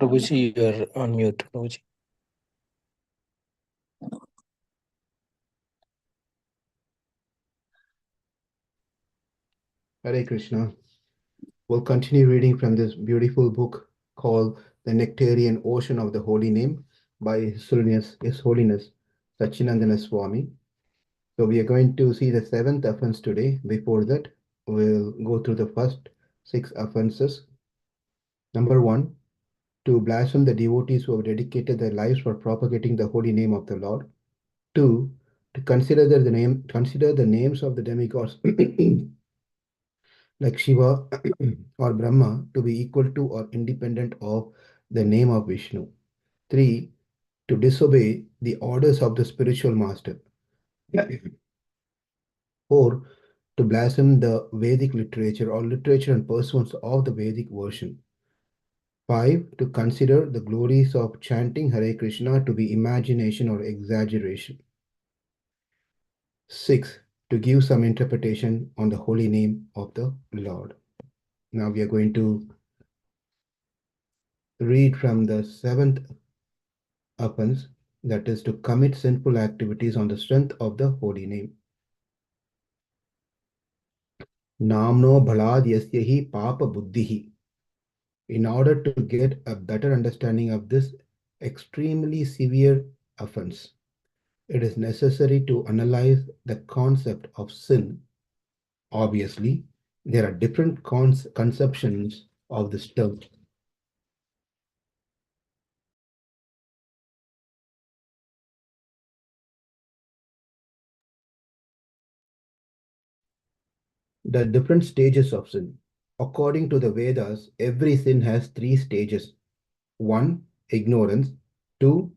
Prabhuji, you are on mute, Prabhuji. Hare Krishna. We'll continue reading from this beautiful book called The Nectarean Ocean of the Holy Name by His Holiness Sacinandana Swami. So we are going to see the 7th offense today. Before that, we'll go through the first 6 offenses. Number 1, to blaspheme the devotees who have dedicated their lives for propagating the holy name of the Lord. 2, to consider the names of the demigods like Shiva or Brahma to be equal to or independent of the name of Vishnu. 3, to disobey the orders of the spiritual master. 4, to blaspheme the Vedic literature or literature and pursuance of the Vedic version. 5, to consider the glories of chanting Hare Krishna to be imagination or exaggeration. 6, to give some interpretation on the holy name of the Lord. Now we are going to read from the 7th offense, that is to commit sinful activities on the strength of the holy name. Namno bhalad yasya papa buddhihi. In order to get a better understanding of this extremely severe offense, it is necessary to analyze the concept of sin. Obviously, there are different conceptions of this term. The different stages of sin. According to the Vedas, every sin has 3 stages. 1, ignorance. 2,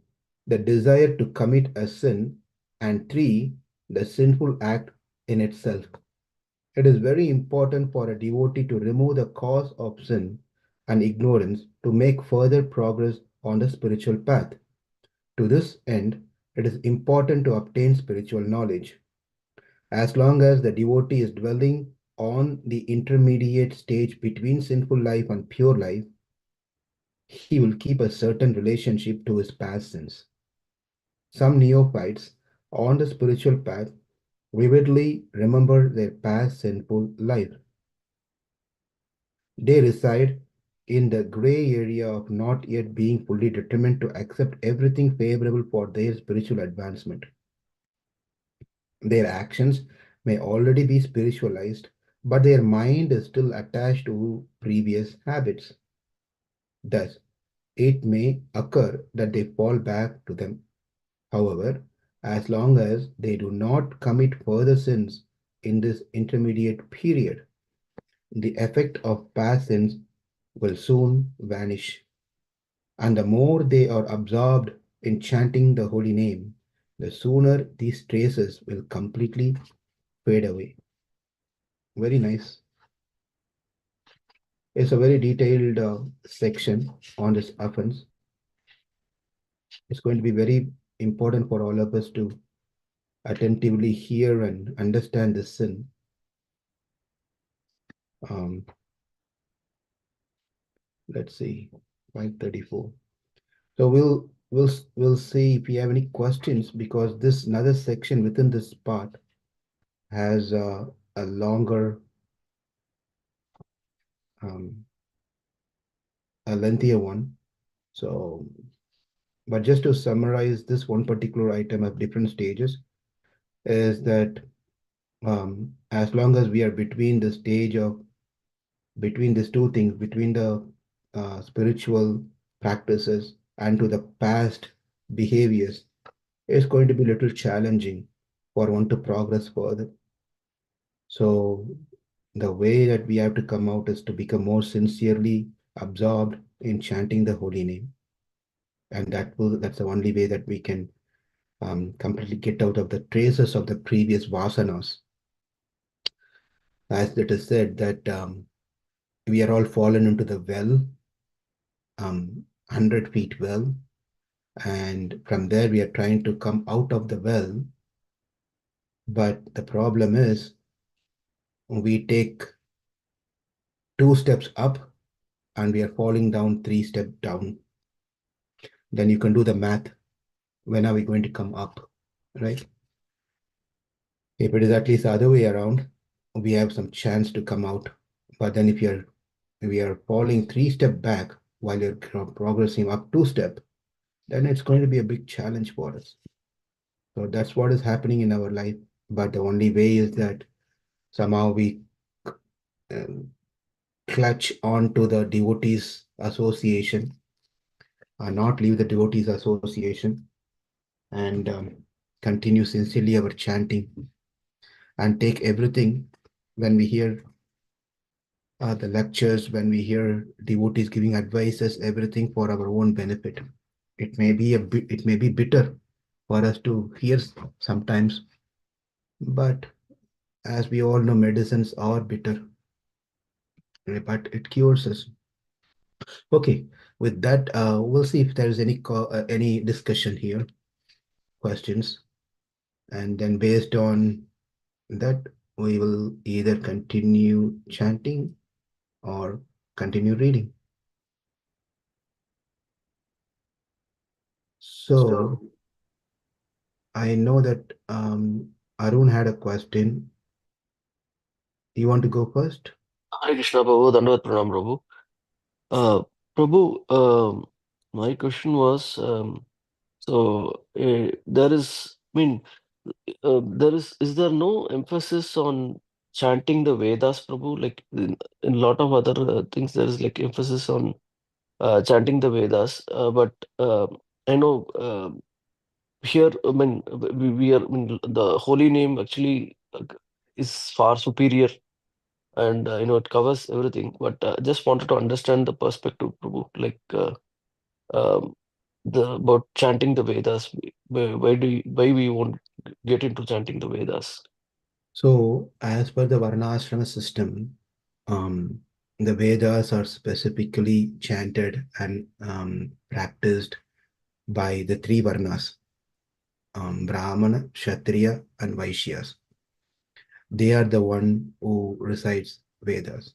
the desire to commit a sin. And 3, the sinful act in itself. It is very important for a devotee to remove the cause of sin and ignorance to make further progress on the spiritual path. To this end, it is important to obtain spiritual knowledge. As long as the devotee is dwelling on the intermediate stage between sinful life and pure life, he will keep a certain relationship to his past sins. Some neophytes on the spiritual path vividly remember their past sinful life. They reside in the gray area of not yet being fully determined to accept everything favorable for their spiritual advancement. Their actions may already be spiritualized, but their mind is still attached to previous habits. Thus, it may occur that they fall back to them. However, as long as they do not commit further sins in this intermediate period, the effect of past sins will soon vanish. And the more they are absorbed in chanting the holy name, the sooner these traces will completely fade away. Very nice. It's a very detailed section on this offense. It's going to be very important for all of us to attentively hear and understand this sin. Let's see, 534. So we'll see if you have any questions, because this another section within this part has a longer, a lengthier one. So, but just to summarize this one particular item of different stages, is that as long as we are between the stage of between these two things, between the spiritual practices and to the past behaviors, it's going to be a little challenging for one to progress further. So the way that we have to come out is to become more sincerely absorbed in chanting the holy name. And that's the only way that we can completely get out of the traces of the previous vasanas. as it is said that we are all fallen into the well, 100 feet well, and from there we are trying to come out of the well. But the problem is we take 2 steps up and we are falling down 3 steps down. Then you can do the math. When are we going to come up, right? If it is at least the other way around, we have some chance to come out. But then if we are falling 3 steps back while you're progressing up 2 steps, then it's going to be a big challenge for us. So that's what is happening in our life. But the only way is that somehow we um, clutch on to the devotees association, not leave the devotees association, and continue sincerely our chanting and take everything when we hear the lectures, when we hear devotees giving advices, everything for our own benefit. It may be it may be bitter for us to hear sometimes, but as we all know, medicines are bitter, but it cures us. Okay, with that, we'll see if there's any discussion here, questions, and then based on that, we will either continue chanting or continue reading. So I know that Arun had a question. You want to go first? Hare Krishna Prabhu, Dandavat Pranam Prabhu. Uh, Prabhu, my question was, there is, is there no emphasis on chanting the Vedas, Prabhu? Like in a lot of other things, there is like emphasis on chanting the Vedas. But I know here, the holy name actually is far superior, and it covers everything. But just wanted to understand the perspective, Prabhu, like um, the about chanting the Vedas. Why we won't get into chanting the Vedas? So, as per the Varnashrama system, the Vedas are specifically chanted and practiced by the three Varnas, Brahmana, Kshatriya, and Vaishyas. They are the one who recites Vedas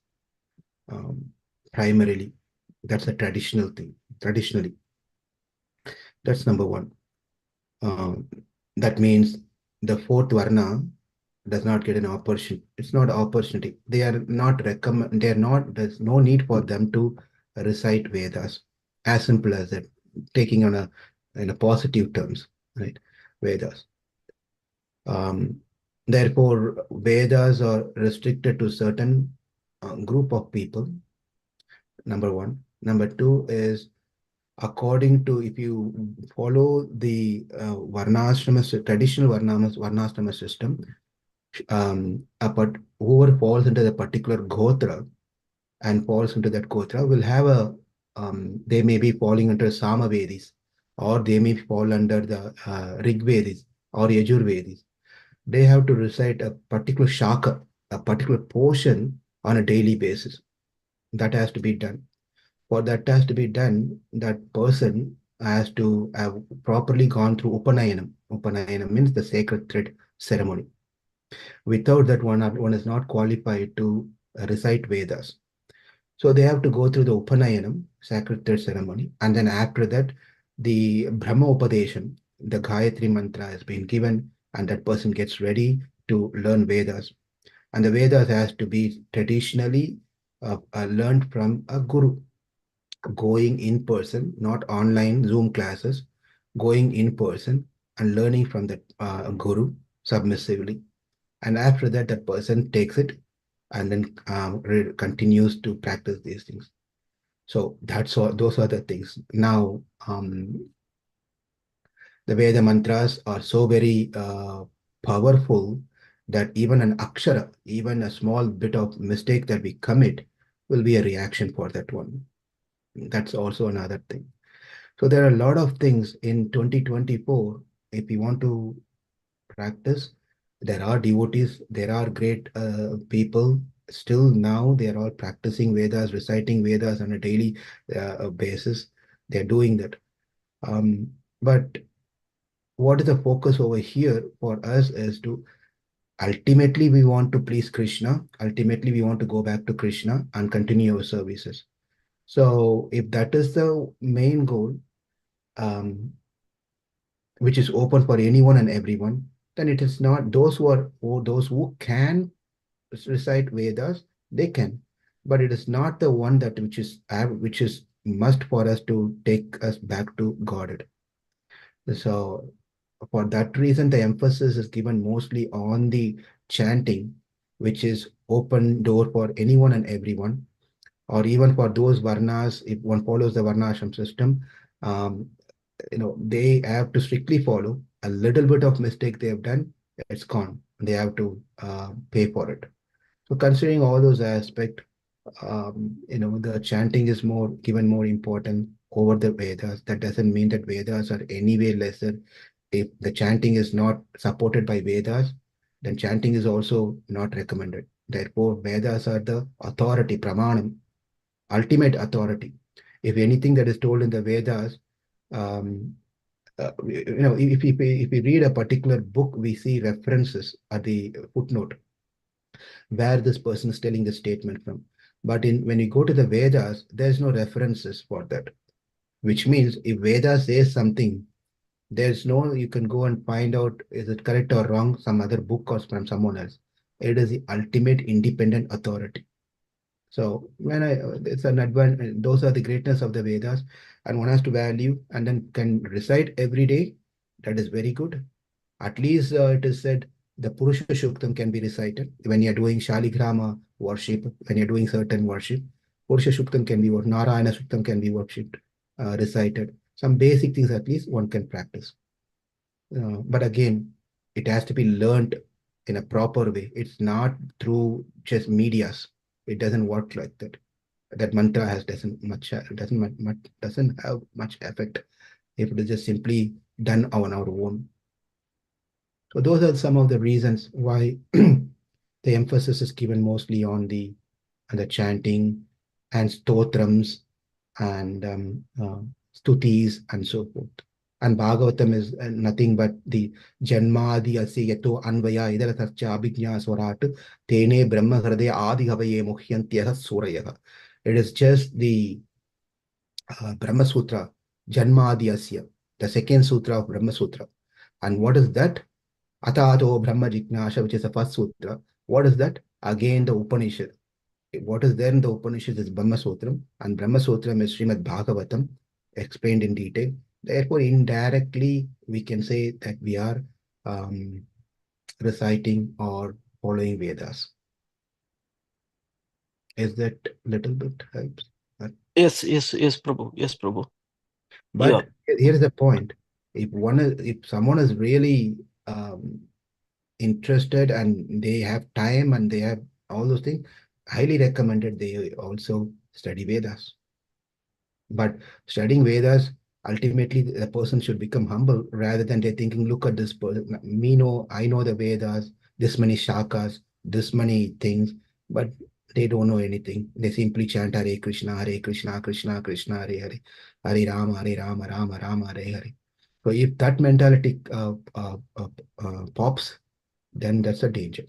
um, primarily. That's a traditional thing. Traditionally, that's number one. Um, that means the fourth Varna does not get an opportunity. It's not opportunity. They are not recommend. They are not. There's no need for them to recite Vedas. As simple as that. Taking on a in a positive terms, right? Vedas. Um, Therefore, Vedas are restricted to certain group of people. Number one. Number two is according to if you follow the traditional varnashrama system, but whoever falls into the particular gotra and falls into that gotra will have they may be falling under Samavedis, or they may fall under the Rigvedis or Yajurvedis. They have to recite a particular shaka, a particular portion on a daily basis. That has to be done. For that has to be done, that person has to have properly gone through Upanayanam. Upanayanam means the sacred thread ceremony. Without that, one is not qualified to recite Vedas. So they have to go through the Upanayanam, sacred thread ceremony, and then after that, the Brahma Upadesham, the Gayatri mantra has been given, and that person gets ready to learn Vedas. And the Vedas has to be traditionally learned from a guru, going in person, not online Zoom classes, going in person and learning from the guru submissively. And after that, that person takes it and then continues to practice these things. So that's all. Those are the things. Now, the Veda mantras are so very powerful that even an akshara, even a small bit of mistake that we commit, will be a reaction for that one. That's also another thing. So there are a lot of things in 2024. If you want to practice, There are devotees, there are great people. Still now, they are all practicing Vedas, reciting Vedas on a daily basis. They're doing that. But what is the focus over here for us is to ultimately we want to please Krishna. Ultimately, we want to go back to Krishna and continue our services. So, if that is the main goal, um, which is open for anyone and everyone, then it is not those who are or those who can recite Vedas, they can, but it is not the one that which is must for us to take us back to God. So for that reason, the emphasis is given mostly on the chanting, which is open door for anyone and everyone, or even for those varnas, if one follows the varnashram system, um, they have to strictly follow. A little bit of mistake they have done, it's gone. They have to pay for it. So considering all those aspects, the chanting is more given more important over the Vedas. That doesn't mean that Vedas are any way lesser. If the chanting is not supported by Vedas, then chanting is also not recommended. Therefore, Vedas are the authority, pramanam, ultimate authority. If anything that is told in the Vedas, um, if we read a particular book, we see references at the footnote where this person is telling the statement from. But when you go to the Vedas, there's no references for that. Which means if Veda says something, there's no you can go and find out is it correct or wrong, some other book or from someone else. It is the ultimate independent authority. So when I it's an advantage, those are the greatness of the Vedas, and one has to value and then can recite every day. That is very good. At least it is said the Purusha Shuktam can be recited when you're doing Shaligrama worship, when you're doing certain worship. Purusha Shuktam can be what Narayana Shuktam can be worshipped, recited. Some basic things at least one can practice. But again, it has to be learned in a proper way. It's not through just medias. It doesn't work like that. That mantra has doesn't have much effect if it is just simply done on our own. So those are some of the reasons why the emphasis is given mostly on the chanting and stotrams and stutis and so forth. And Bhagavatam is nothing but the Janmadi Asya Yato Anvaya Idara Tarcha Abhijna Swarat Tene Brahma Hridaya Adi Havaye Muhyantyaha Surayaha. It is just the Brahma Sutra, Janmadi Asya, the second sutra of Brahma Sutra. And what is that? Atato Brahma Jignasha, which is the first sutra. What is that? Again, the Upanishad. What is there in the Upanishad is Brahma Sutram, and Brahma Sutram is Srimad Bhagavatam, explained in detail. Therefore, indirectly, we can say that we are um, reciting or following Vedas. Is that little bit helps? But, Yes, Prabhu. Yes, Prabhu. Yeah. but here's the point: if someone is really interested and they have time and they have all those things, highly recommended they also study Vedas. But studying Vedas, ultimately the person should become humble rather than they thinking, look at this person, I know the Vedas, this many shakas, this many things, but they don't know anything. They simply chant Hare Krishna, Krishna Krishna, Hare Hare, Hare Rama, Rama Rama, Hare Hare. So if that mentality pops, then that's a danger.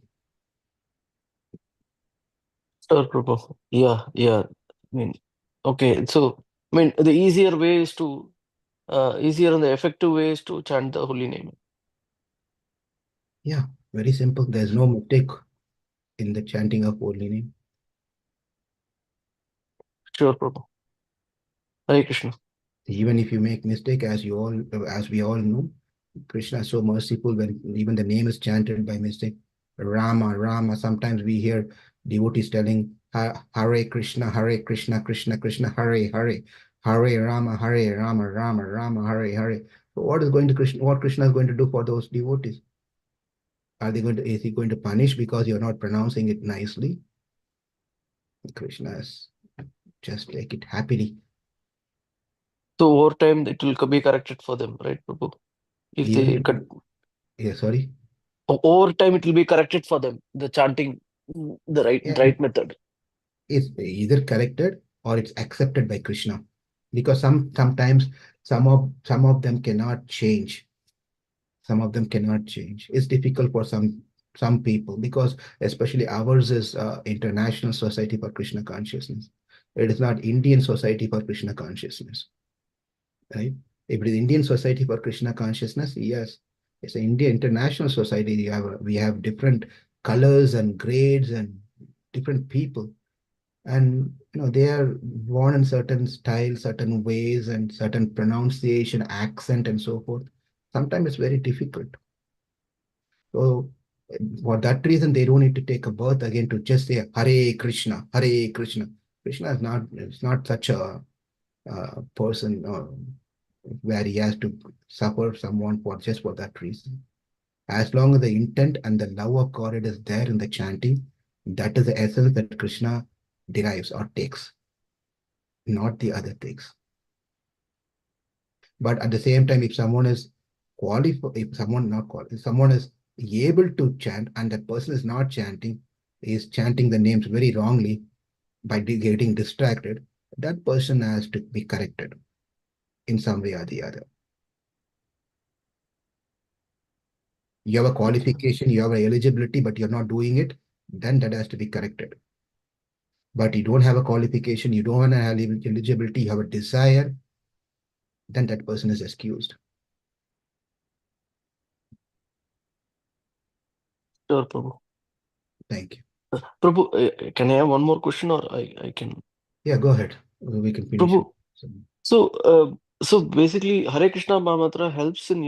Sure, Prabhu. Yeah. I mean, okay. So, I mean, the easier and the effective way is to chant the holy name. Yeah, very simple. There's no mistake in the chanting of holy name. Sure, Prabhu. Hare Krishna. Even if you make mistake, as we all know, Krishna is so merciful when even the name is chanted by mistake. Rama, Rama. Sometimes we hear devotees telling Hare Krishna, Hare Krishna, Krishna Krishna, Hare Hare, Hare Rama, Hare Rama, Rama Rama, Hare Hare. So what is going to Krishna? What Krishna is going to do for those devotees? Are they going to? Is he going to punish because you're not pronouncing it nicely? Krishna is just take it happily. So, over time, it will be corrected for them, right, Prabhu? If Even they if cut. yeah, sorry. Over time it will be corrected for them, the chanting, the Yeah, right method. it's either corrected or it's accepted by Krishna, because sometimes some of them cannot change. Some of them cannot change. It's difficult for some people, because especially ours is International Society for Krishna Consciousness. It is not Indian Society for Krishna Consciousness, right? If it is Indian Society for Krishna Consciousness, yes, it's an India International Society. We have different colors and grades and different people, and they are born in certain styles, certain ways, and certain pronunciation, accent, and so forth. Sometimes it's very difficult. So for that reason, they don't need to take a birth again to just say Hare Krishna, Hare Krishna. Krishna is not such a person where he has to suffer someone for just for that reason. As long as the intent and the love of God is there in the chanting, that is the essence that Krishna derives or takes, not the other things. But at the same time, if someone is qualified, if someone not qualified, if someone is able to chant and that person is not chanting, is chanting the names very wrongly by getting distracted, that person has to be corrected in some way or the other. You have a qualification, you have an eligibility, but you're not doing it, then that has to be corrected. But you don't have a qualification, you don't have eligibility, you have a desire, then that person is excused. Sure, Prabhu. Thank you. Prabhu, can I have one more question, or I can? Yeah, go ahead. We can finish it. Prabhu, so, so basically, Hare Krishna Mahamantra helps in,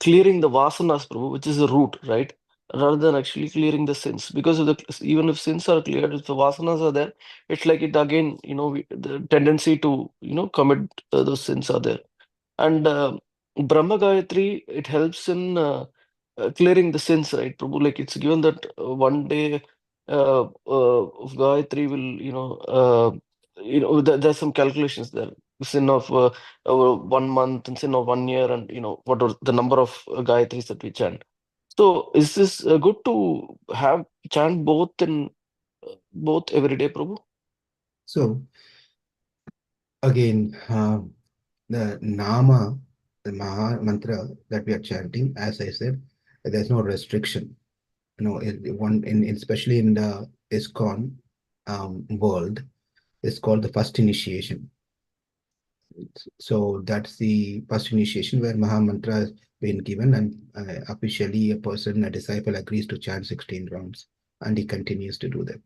clearing the vasanas, Prabhu, which is the root, right? Rather than actually clearing the sins. Because of even if sins are cleared, if the vasanas are there, it's like it again, the tendency to, commit those sins are there. And Brahma Gayatri, it helps in clearing the sins, right, Prabhu? Like it's given that one day of Gayatri will, there's some calculations there. Sin of 1 month and sin of 1 year, and what are the number of Gayatris that we chant. So is this good to have chant both in both every day, Prabhu? So again, the Nama, the Maha mantra that we are chanting, as I said, there's no restriction. Especially in the ISKCON world, it's called the first initiation. So that's the first initiation where Maha mantra has been given, and officially a disciple agrees to chant 16 rounds, and he continues to do that.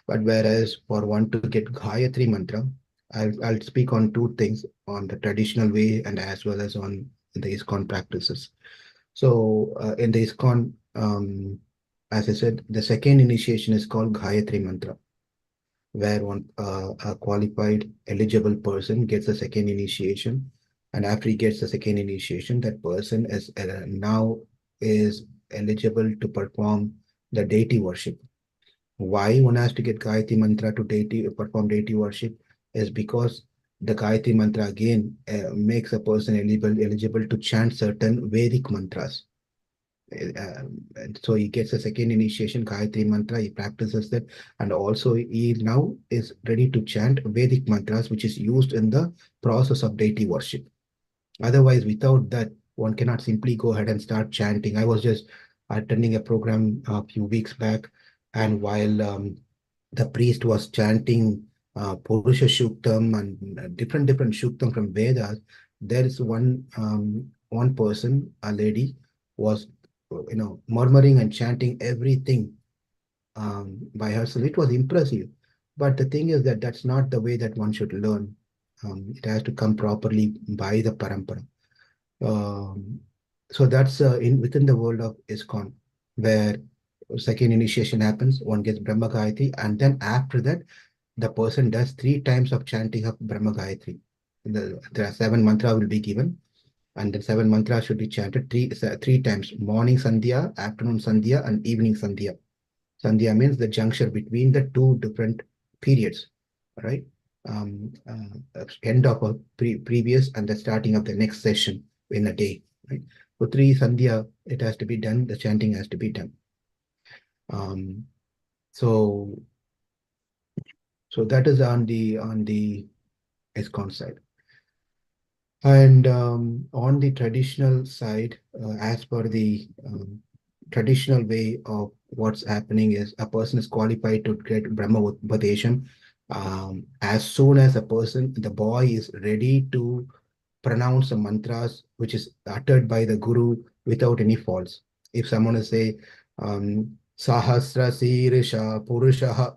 But whereas for one to get Gayatri mantra, I'll speak on two things, on the traditional way and as well as on the ISKCON practices. So in the ISKCON, as I said, the second initiation is called Gayatri mantra, where a qualified eligible person gets a second initiation, and after he gets the second initiation, that person is now is eligible to perform the deity worship. Why one has to get Gayatri mantra to perform deity worship is because the Gayatri mantra again makes a person eligible to chant certain Vedic mantras. And so he gets a second initiation, Gayatri mantra, he practices that, and also he now is ready to chant Vedic mantras, which is used in the process of deity worship. Otherwise, without that, one cannot simply go ahead and start chanting. I was just attending a program a few weeks back, and while the priest was chanting Purusha Shuktam and different Shuktam from Vedas, there is one person, a lady, was murmuring and chanting everything by herself. It was impressive. But the thing is that that's not the way that one should learn. It has to come properly by the parampara. Um, so that's in within the world of ISKCON, where second initiation happens, one gets Brahma Gayatri, and then after that, the person does 3 times of chanting of Brahma Gayatri. There are 7 mantra will be given, and the 7 mantras should be chanted three times: morning Sandhya, afternoon Sandhya, and evening Sandhya. Sandhya means the juncture between the two different periods, right? End of a previous and the starting of the next session in a day, right? So 3 Sandhya, it has to be done, the chanting has to be done. Um, so so that is on the ISKCON side. And on the traditional side, as per the traditional way of what's happening is a person is qualified to get Brahma Upadesham as soon as the boy is ready to pronounce the mantras which is uttered by the Guru without any faults. If someone is say, Sahasra Sirisha Purushaha,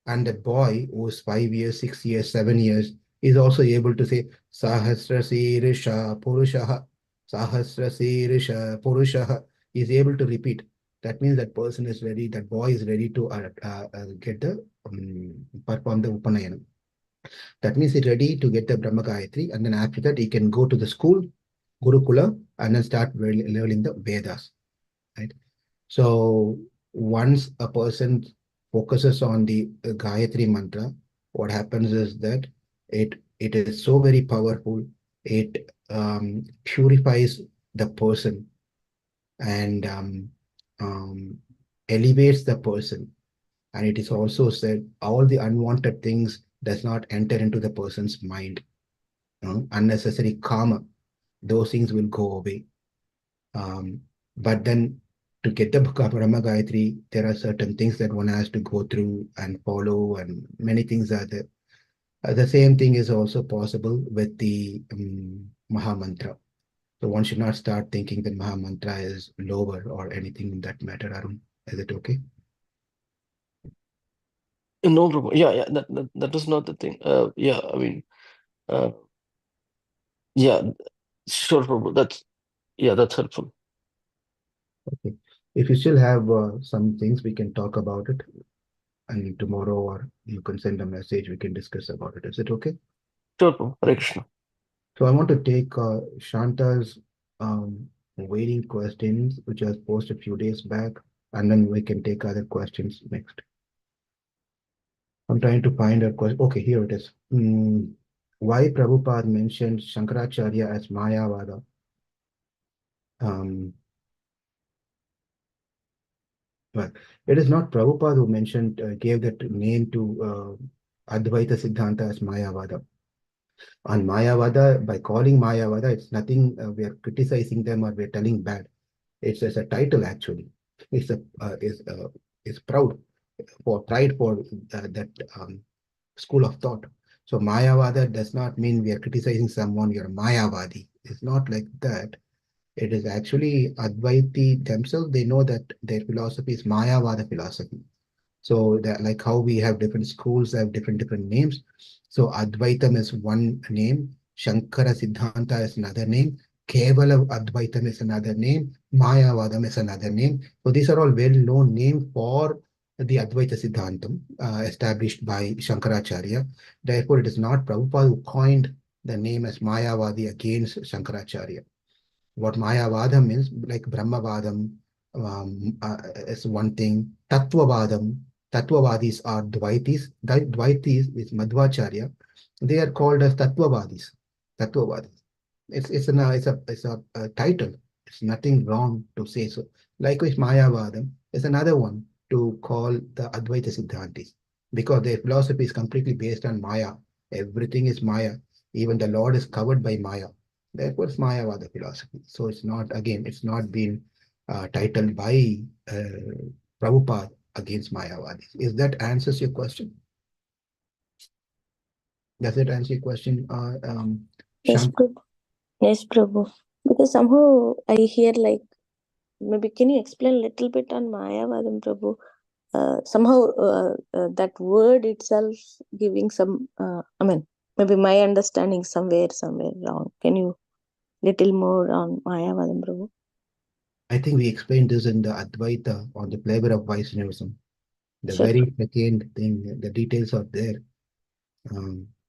and that boy who is 5 years, 6 years, 7 years is also able to say Sahasrasirisha Purushaha, Sahasrasirisha Purushaha, is able to repeat. That means that person is ready, that boy is ready to get the perform the Upanayana. That means he's ready to get the Brahma Gayatri, and then after that he can go to the school, Gurukula, and then start learning the Vedas. Right? So once a person focuses on the Gayatri mantra, what happens is that it is so very powerful. It purifies the person and um, elevates the person. And it is also said all the unwanted things does not enter into the person's mind. Unnecessary karma, those things will go away. Um, but then to get the Brahma Gayatri, there are certain things that one has to go through and follow, and many things are there. The same thing is also possible with the Maha Mantra. So one should not start thinking that Maha Mantra is lower or anything in that matter, Arun. Is it okay? No problem. Yeah, yeah, that was not the thing. Yeah, I mean, uh, yeah, sure, Prabhu. That's helpful. Okay. If you still have some things, we can talk about it. And tomorrow, or you can send a message, we can discuss about it. Is it okay? Sure, Prabhu. Hare Krishna. So I want to take Shanta's waiting questions, which was posted a few days back, and then we can take other questions next. I'm trying to find a question. Okay, here it is. Why Prabhupada mentioned Shankaracharya as Mayavada? Um, well, it is not Prabhupada who mentioned, gave that name to Advaita Siddhanta as Mayavada. On Mayavada, by calling Mayavada, it's nothing we are criticizing them or we're telling bad. It's as a title actually. It's a is proud for pride for that school of thought. So Mayavada does not mean we are criticizing someone. You're a Mayavadi. It's not like that. It is actually Advaiti themselves. They know that their philosophy is Mayavada philosophy. So that like how we have different schools have different names. So Advaitam is one name, Shankara Siddhanta is another name, Kevala Advaitam is another name, Mayavadam is another name. So these are all well-known names for the Advaita Siddhantam established by Shankaracharya. Therefore, it is not Prabhupada who coined the name as Mayavadi against Shankaracharya. What Mayavada means, like Brahmavadam is one thing. Tattvavadis are Dvaitis. Dvaitis is Madhvacharya. They are called as Tattvavadis. It's a title. It's nothing wrong to say so. Likewise, Mayavadam is another one to call the Advaita Siddhantis because their philosophy is completely based on Maya. Everything is Maya. Even the Lord is covered by Maya. Therefore, it's Mayavada philosophy. So it's not, again, it's not been titled by Prabhupada against Mayavadis. Is that answers your question? Does it answer your question, Yes, Shank? Prabhu. Yes, Prabhu. Because somehow I hear like maybe can you explain a little bit on Mayavadam, Prabhu? Somehow that word itself giving some. I mean, maybe my understanding somewhere wrong. Can you little more on Mayavadam, Prabhu? I think we explained this in the Advaita on the flavor of Vaishnavism. The Sure. very second thing, the details are there.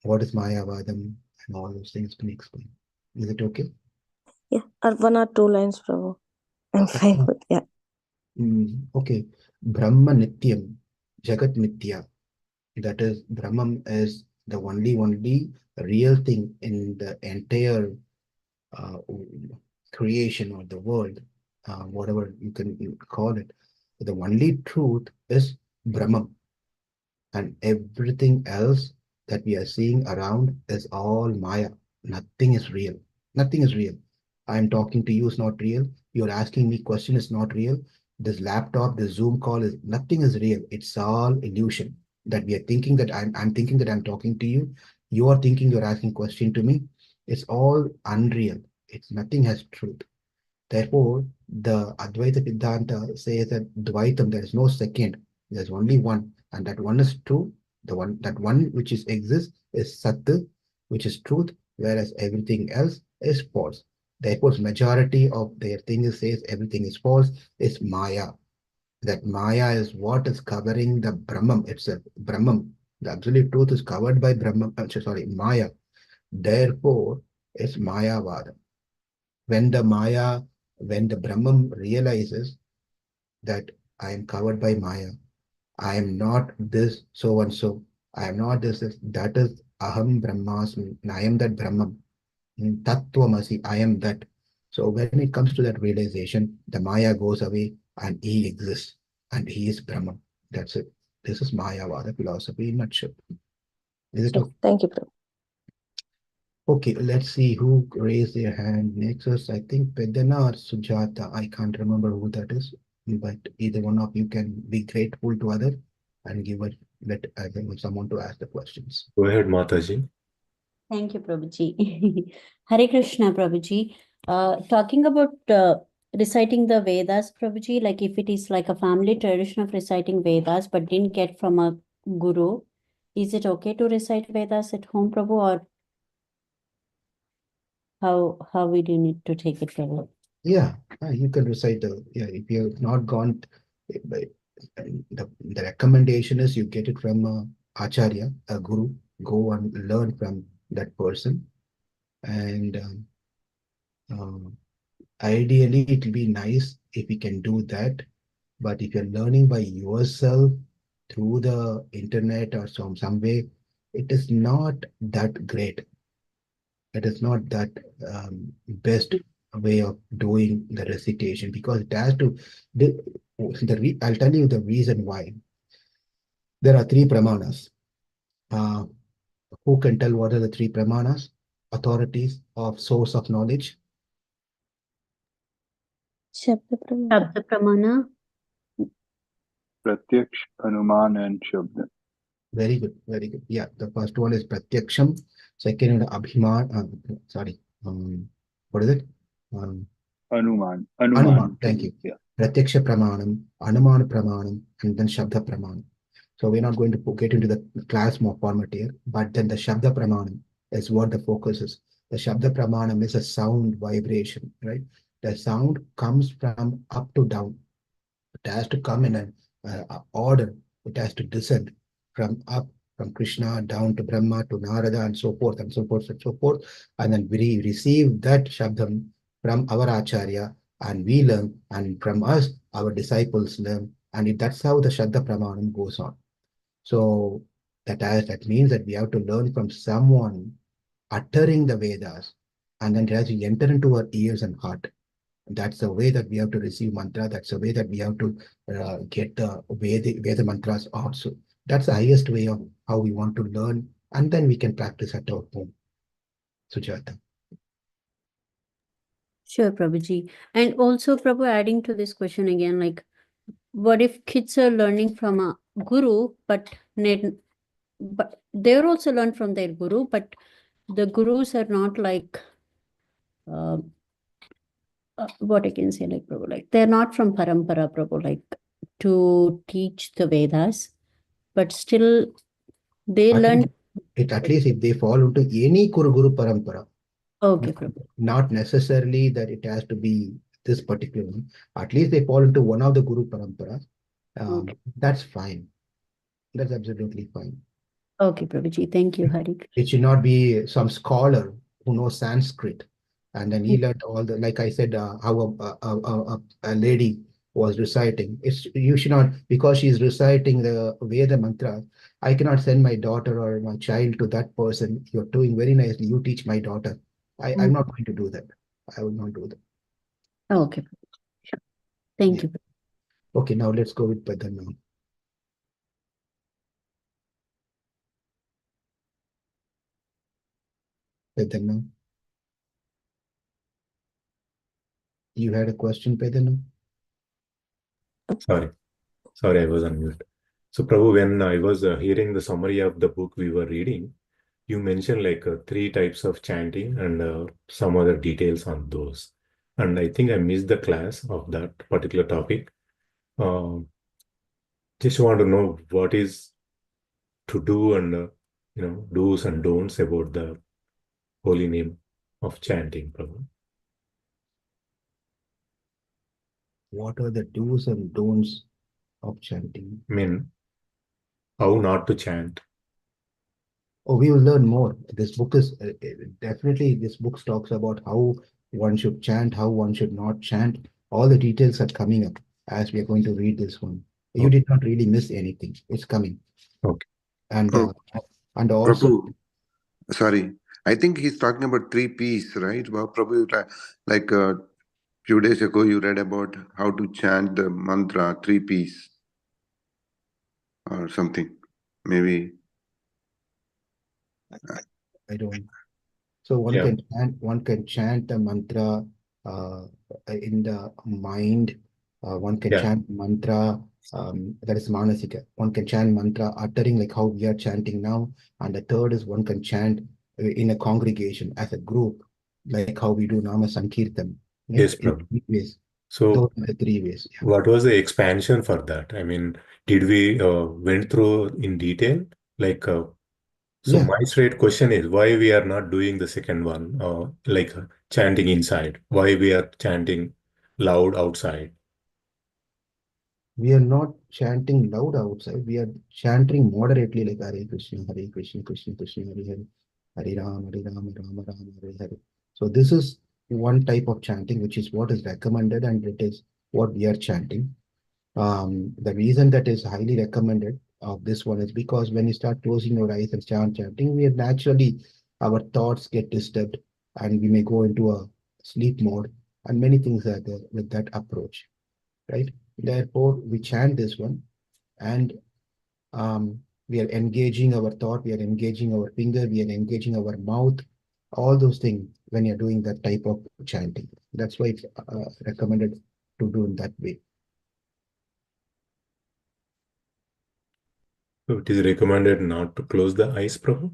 What is Mayavadam and all those things can explain. Is it okay? Yeah, or 1 or 2 lines, Prabhu. I'm fine with yeah. Okay. Brahma Nityam, Jagat Nitya. That is, Brahman is the only real thing in the entire uh, creation or the world, whatever you can call it, the only truth is Brahman, and everything else that we are seeing around is all Maya. Nothing is real. Nothing is real. I'm talking to you is not real. You're asking me question is not real. This laptop, this Zoom call is nothing is real. It's all illusion. That we are thinking that I'm thinking that I'm talking to you. You are thinking you're asking question to me. It's all unreal. It's nothing has truth. Therefore, the Advaita Siddhanta says that Dvaitam, there is no second, there's only one, and that one is true. That one which is exists is Sat, which is truth, whereas everything else is false. Therefore, majority of their thing is says everything is false, is Maya. That Maya is what is covering the Brahman itself. Brahman, the absolute truth is covered by Brahman, sorry, Maya. Therefore, it's Mayavada. When the Maya, when the Brahman realizes that I am covered by Maya, I am not this so and so, I am not this, that is Aham Brahmasmi, and I am that Brahman, Tattvamasi, I am that. So when it comes to that realization, the Maya goes away and he exists and he is Brahman. That's it. This is Mayavada philosophy in a nutshell. Is it Yes, okay? thank you, Prabhu. Okay, let's see who raised their hand next. Is I think Pedana or Sujata. I can't remember who that is, but either one of you can be grateful to other and give it let someone to ask the questions. Go ahead, Mataji. Thank you, Prabhuji. Hare Krishna, Prabhuji. Talking about reciting the Vedas, Prabhuji, like if it is like a family tradition of reciting Vedas but didn't get from a guru, is it okay to recite Vedas at home, Prabhu, or how we do need to take it, Prabhu? Yeah, you can recite if you have not gone, by- the recommendation is you get it from a Acharya, a guru, go and learn from that person. And ideally, it will be nice if you can do that. But if you're learning by yourself through the internet or some way, it is not that great. It is not that best way of doing the recitation because it has to. I'll tell you the reason why. There are three pramanas. Uh, who can tell what are the three pramanas? Authorities of source of knowledge. Shabda Prabhu. Shabda Pramana. Pratyaksh, Anuman, and Shabda. Very good, very good. Yeah, the first one is Pratyaksham. Second is Abhiman. Sorry, what is it? Anuman. Anuman. Thank you. Yeah. Pratyaksha Pramanam, Anumana Pramanam, and then Shabda Pramanam. So we're not going to get into the class more format here, but then the Shabda Pramanam is what the focus is. The Shabda Pramanam is a sound vibration, right? The sound comes from up to down. It has to come in an order. It has to descend from up, from Krishna down to Brahma to Narada and so forth and so forth and so forth. And then we receive that Shabdam from our Acharya and we learn, and from us, our disciples learn. And that's how the Shabda Pramanam goes on. So that means that we have to learn from someone uttering the Vedas, and then it has to enter into our ears and heart. That's the way that we have to receive mantra. That's the way that we have to get the Veda mantras also. That's the highest way of how we want to learn, and then we can practice at our home. Sujata. Sure, Prabhuji. And also, Prabhu, adding to this question again, like, what if kids are learning from a guru, but they're also learn from their guru, but the gurus are not like, what I can say, like, Prabhu, like, they're not from parampara, Prabhu, like, to teach the Vedas, but still they learn. At least if they fall into any Guru-parampara, Okay, Prabhu. not necessarily that it has to be this particular one. At least they fall into one of the Guru-paramparas. Okay. That's fine. That's absolutely fine. Okay, Prabhuji. Thank you, Hari. It should not be some scholar who knows Sanskrit, and then he learned all the, like I said, how a lady was reciting. You should not, because she's reciting the Veda mantra. I cannot send my daughter or my child to that person. You're doing very nicely. You teach my daughter. I'm not going to do that. I will not do that. Okay. Sure. Thank Yeah. you. Okay, now let's go with Padan now. Padan now. You had a question, Padan? Sorry, I was on mute. So, Prabhu, when I was hearing the summary of the book we were reading, you mentioned like 3 types of chanting and some other details on those. And I think I missed the class of that particular topic. Just want to know what is to do and do's and don'ts about the holy name of chanting, Prabhu. What are the do's and don'ts of chanting? I mean, how not to chant. Oh, we will learn more. This book is definitely, this book talks about how one should chant, how one should not chant. All the details are coming up as we are going to read this one. You Okay. did not really miss anything. It's coming. Okay. And Oh, also, Prabhu, sorry. I think he's talking about 3 P's, right? Well, Prabhu, like a few days ago, you read about how to chant the mantra 3 P's or something. Maybe. I don't. So Yeah. one can chant the mantra in the mind. One can Yeah. chant mantra, that is manasika. One can chant mantra uttering like how we are chanting now. And the third is one can chant in a congregation as a group, like how we do Nama Sankirtan. Yes, In Prabhu. 3 ways. So Those are the 3 ways. Yeah. what was the expansion for that? I mean, did we went through in detail? Like, so Yeah. my straight question is why we are not doing the second one, like chanting inside? Why we are chanting loud outside? We are not chanting loud outside. We are chanting moderately, like Hare Krishna, Krishna Krishna, Hare Hare, Hare Rama, Rama Rama, Hare Hare. So this is one type of chanting, which is what is recommended, and it is what we are chanting. The reason that is highly recommended of this one is because when you start closing your eyes and start chanting, we are naturally, our thoughts get disturbed, and we may go into a sleep mode, and many things are there with that approach, right? Therefore, we chant this one, and we are engaging our thought, we are engaging our finger, we are engaging our mouth, all those things when you're doing that type of chanting. That's why it's recommended to do in that way. So it is recommended not to close the eyes, Prabhu?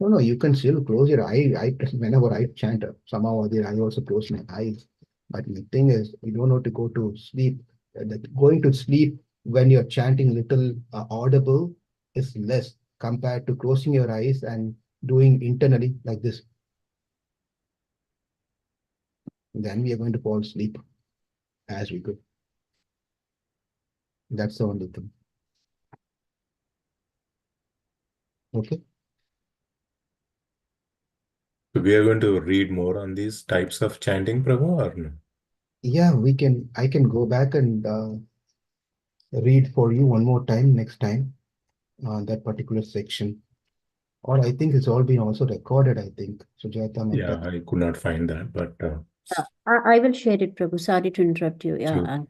No, you can still close your eye. Whenever I chant, somehow or other, I also close my eyes. But the thing is, you don't know to go to sleep. Going to sleep when you're chanting little audible is less compared to closing your eyes and doing internally like this. Then we are going to fall asleep as we go. That's the only thing. Okay. So we are going to read more on these types of chanting, Prabhu, or no? Yeah, we can. I can go back and read for you one more time next time that particular section. Or I think it's all been also recorded, I think. Sujata might Yeah, have. I could not find that, but I will share it, Prabhu. Sorry to interrupt you. Yeah. sure.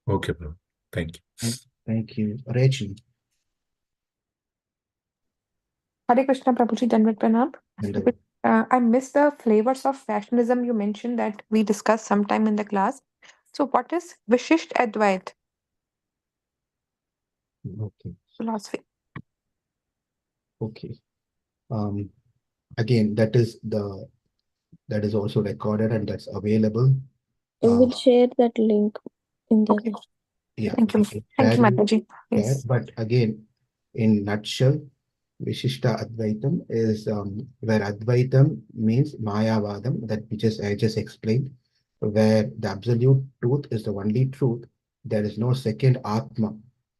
Okay, Prabhu. Thank you. Thank you. Rachel. Hare Krishna Prabhuji, Danvat Pranam. And, I missed the flavors of rationalism you mentioned that we discussed sometime in the class. So, what is Visishtadvaita okay. philosophy? Okay. Again, that is also recorded and that's available. I will share that link in the Okay. Yeah. Thank you. Thank you, Mataji. Yes. But again, in nutshell, Vishishta Advaitam is where Advaitam means Mayavadam, that I just explained, where the absolute truth is the only truth. There is no second Atma.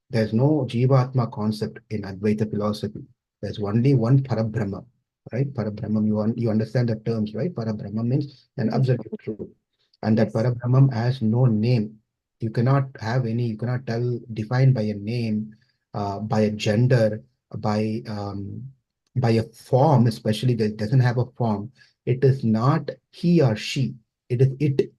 There's no Jivatma concept in Advaita philosophy. There's only one Parabrahma, right? Parabrahma, you understand the terms, right? Parabrahma means an absolute truth. And that Yes. Parabrahma has no name. You cannot define by a name, by a gender, by by a form, especially that doesn't have a form. It is not he or she. It is it.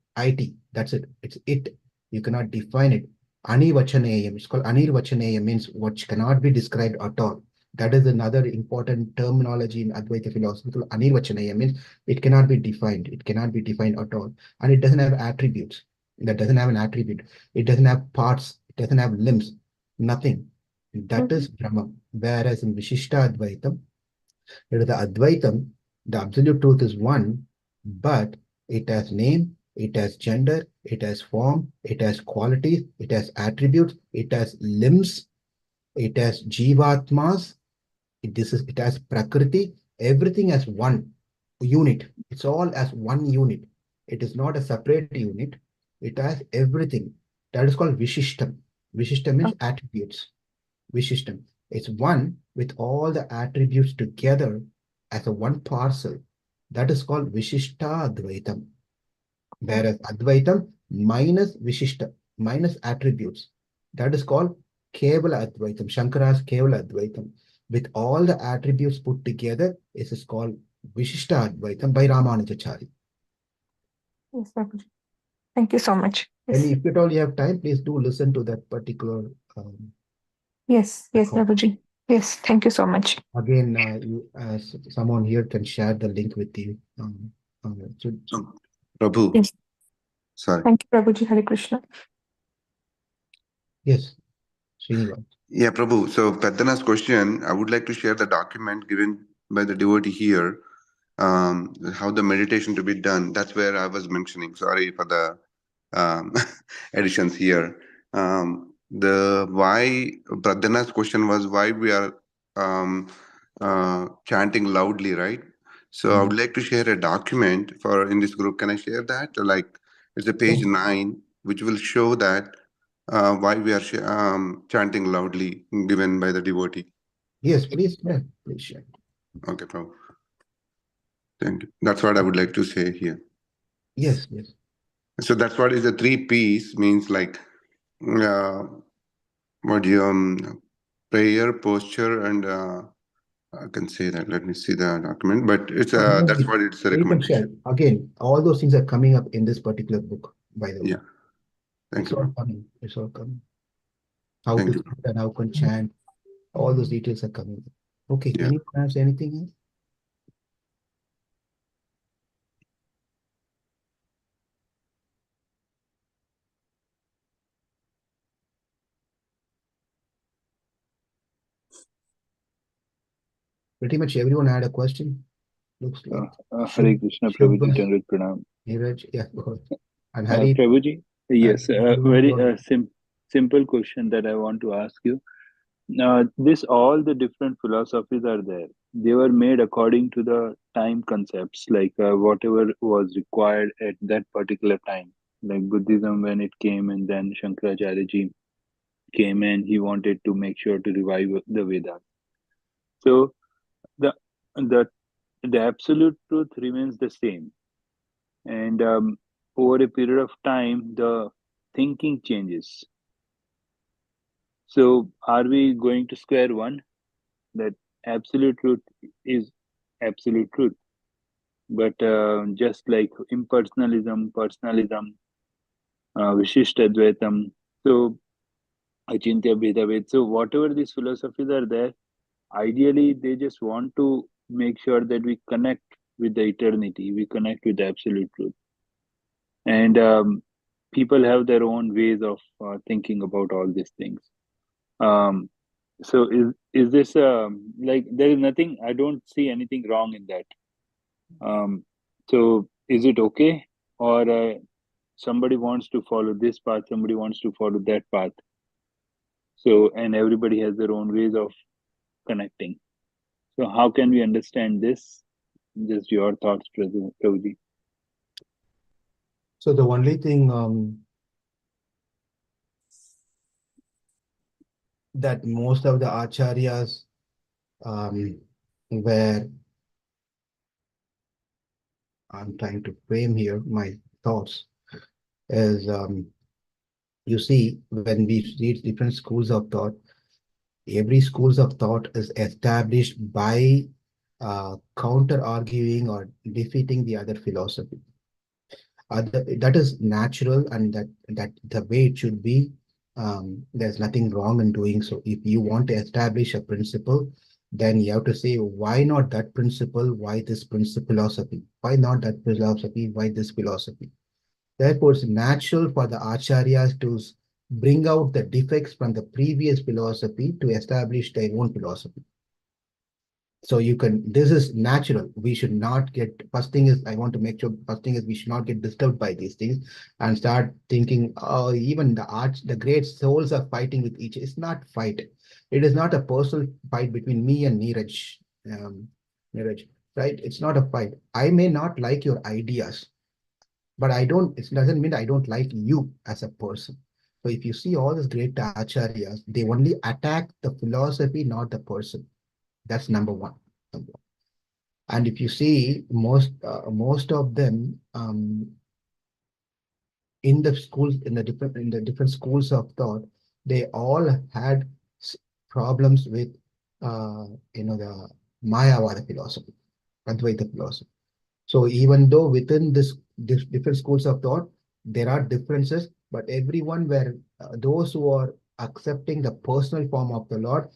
That's it. It's it. You cannot define it. Anivachaneyam. It's called Anirvachaneyam, means what cannot be described at all. That is another important terminology in Advaita philosophy. Anirvachaneyam means it cannot be defined. It cannot be defined at all. And it doesn't have attributes. That doesn't have an attribute. It doesn't have parts. It doesn't have limbs. Nothing. That is Brahma. Whereas in Visishtadvaitam, it is the Advaitam, the absolute truth is one, but it has name, it has gender, it has form, it has qualities, it has attributes, it has limbs, it has jivatmas, it has prakriti, everything as one unit. It's all as one unit. It is not a separate unit. It has everything. That is called Vishishtam. Vishishtam means attributes. Vishistam. It's one with all the attributes together as a one parcel. That is called Visishtadvaitam. Whereas Advaitam minus Vishishta, minus attributes. That is called Kevala Advaitam. Shankara's Kevala Advaitam. With all the attributes put together, it is called Visishtadvaitam by Ramanujacharya. Yes, Babaji. Thank you so much. And Yes, if at all you have time, please do listen to that particular yes, record. Babaji. Yes, thank you so much. Again, someone here can share the link with you. Prabhu, Yes, sorry. thank you, Babaji. Hare Krishna. Yes, Srinivas. Yeah, Prabhu. So Peddana's question, I would like to share the document given by the devotee here, how the meditation to be done. That's where I was mentioning. Sorry for the additions here. The why Pradhana's question was why we are chanting loudly, right? So I would like to share a document for in this group. Can I share that? Like it's a page 9, which will show that why we are chanting loudly, given by the devotee. Yes, please, please share. Okay, Prabhu. Thank you. That's what I would like to say here. Yes, yes. So that's what is the 3 P's means, like what you prayer, posture, and I can say that. Let me see the document, but it's that's what it's a You can share. recommendation. Again, all those things are coming up in this particular book, by the way. Yeah. Thank It's you. all coming. It's all coming. How Thank to you. and how can chant. All those details are coming. Okay, Yeah. anyone has anything else? Pretty much everyone had a question. Looks like. Hare Krishna, Prabhuji, Dandavat Pranam. Neeraj, yeah, go ahead. And Hari. Prabhuji, yes, very Hari- simple question that I want to ask you. This all the different philosophies are there. They were made according to the time concepts, like whatever was required at that particular time. Like Buddhism when it came, and then Shankaracharya ji came and he wanted to make sure to revive the Vedas. So the the the absolute truth remains the same, and over a period of time, the thinking changes. So, are we going to square one that absolute truth is absolute truth? But just like impersonalism, personalism, Visishtadvaitam, so Achintya Bhedaved. So, whatever these philosophies are there, ideally they just want to make sure that we connect with the eternity, we connect with the absolute truth. And people have their own ways of thinking about all these things. So is this like there is nothing? I don't see anything wrong in that. So is it okay, or somebody wants to follow this path, somebody wants to follow that path? So and everybody has their own ways of connecting. So how can we understand this? Just your thoughts, Prabhuji. So the only thing that most of the acharyas were, I'm trying to frame here my thoughts, is you see, when we read different schools of thought, every schools of thought is established by counter arguing or defeating the other philosophy. That is natural, and that the way it should be. There's nothing wrong in doing so. If you want to establish a principle, then you have to say, why not that principle? Why this principle philosophy? Why not that philosophy? Why this philosophy? Therefore, it's natural for the acharyas to bring out the defects from the previous philosophy to establish their own philosophy. So you can, this is natural. We should not get, first thing is, I want to make sure, first thing is we should not get disturbed by these things and start thinking, oh, even the great souls are fighting with each. It's not fight. It is not a personal fight between me and Neeraj. Um, Neeraj, right? It's not a fight. I may not like your ideas, but it doesn't mean I don't like you as a person. So if you see all these great acharyas, they only attack the philosophy, not the person. That's number one. And if you see most of them in the schools, in the different schools of thought, they all had problems with the Mayavada philosophy, Advaita philosophy. So even though within this different schools of thought, there are differences, but everyone were those who are accepting the personal form of the Lord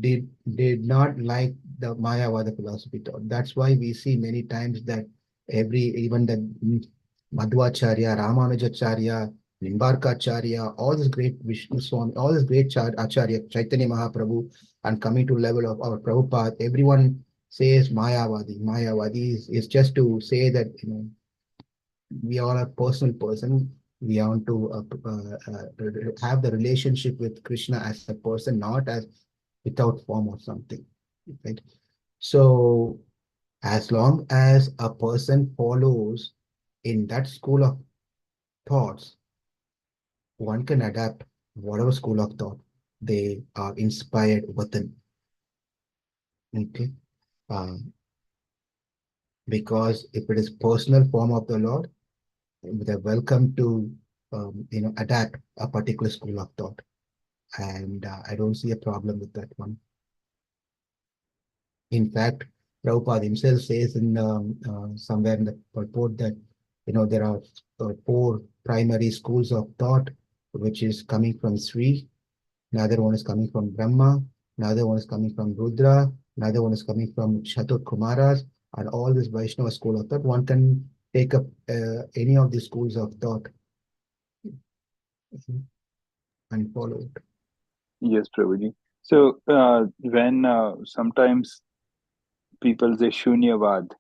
did not like the Mayavada philosophy thought. That's why we see many times that even the Madhvacharya, Ramanujacharya, Nimbarkacharya, all this great Vishnu Swami, all this great Acharya, Chaitanya Mahaprabhu, and coming to level of our Prabhupada, everyone says Mayavadi. Mayavadi is just to say that we are a personal person. We want to have the relationship with Krishna as a person, not as without form or something. Right. So as long as a person follows in that school of thoughts, one can adapt whatever school of thought they are inspired within. Okay. Because if it is personal form of the Lord, they're welcome to adapt a particular school of thought, and I don't see a problem with that one. In fact, Prabhupada himself says in somewhere in the purport that there are 4 primary schools of thought, which is coming from Sri, another one is coming from Brahma, another one is coming from Rudra, another one is coming from Chatur Kumaras, and all this Vaishnava school of thought. One can take up any of these schools of thought and follow it. Yes, Prabhuji. So when sometimes people say Shunyavad,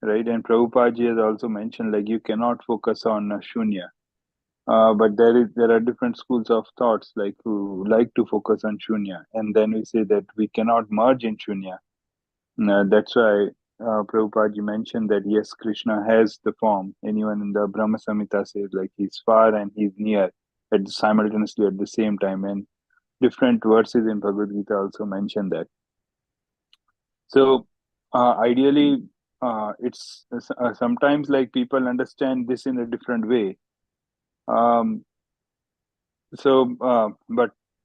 right? And Prabhupada has also mentioned like you cannot focus on Shunya. But there are different schools of thoughts like who like to focus on Shunya, and then we say that we cannot merge in Shunya. That's why Prabhupada mentioned that yes, Krishna has the form. Anyone in the Brahma Samhita says like he's far and he's near simultaneously at the same time, and different verses in Bhagavad Gita also mention that. So ideally, it's sometimes like people understand this in a different way. But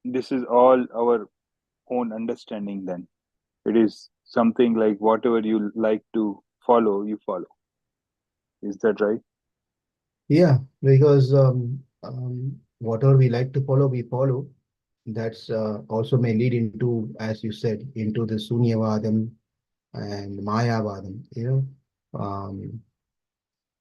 this is all our own understanding then. It is something like whatever you like to follow, you follow. Is that right? Yeah, because whatever we like to follow, we follow. That's also may lead into, as you said, into the Shunyavadam and Mayavadam.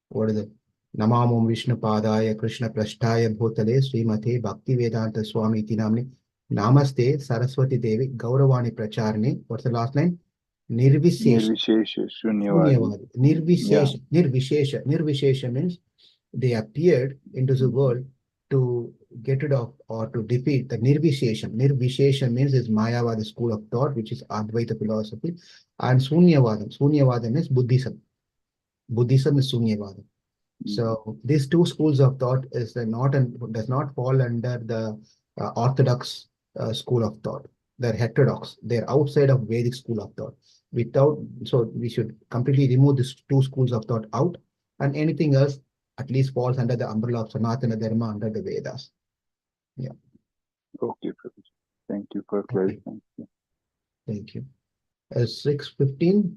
What is it? Namamam Vishnu Padaya Krishna Prashtaya Bhutale Srimate Bhakti Vedanta Swami Iti Namni Namaste Saraswati Devi Gauravani Pracharne. What's the last line? Nirvishesha. Nirvishesha Shunyavadi. Shunyavadi. Yeah. Nirvishesha means they appeared into the world to get rid of or to defeat the Nirvishesha. Nirvishesha means is Mayavada school of thought, which is Advaita philosophy, and Shunyavadam. Shunyavadam is Buddhism. Buddhism is Shunyavada. So these 2 schools of thought does not fall under the orthodox school of thought. They're heterodox. They're outside of Vedic school of thought. So we should completely remove these 2 schools of thought out, and anything else at least falls under the umbrella of Sanatana Dharma under the Vedas. Yeah. Okay, Prabhuji. Thank you for Okay. clarifying. Thank you. As 6:15,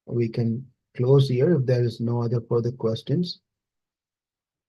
we can close here if there is no other further questions.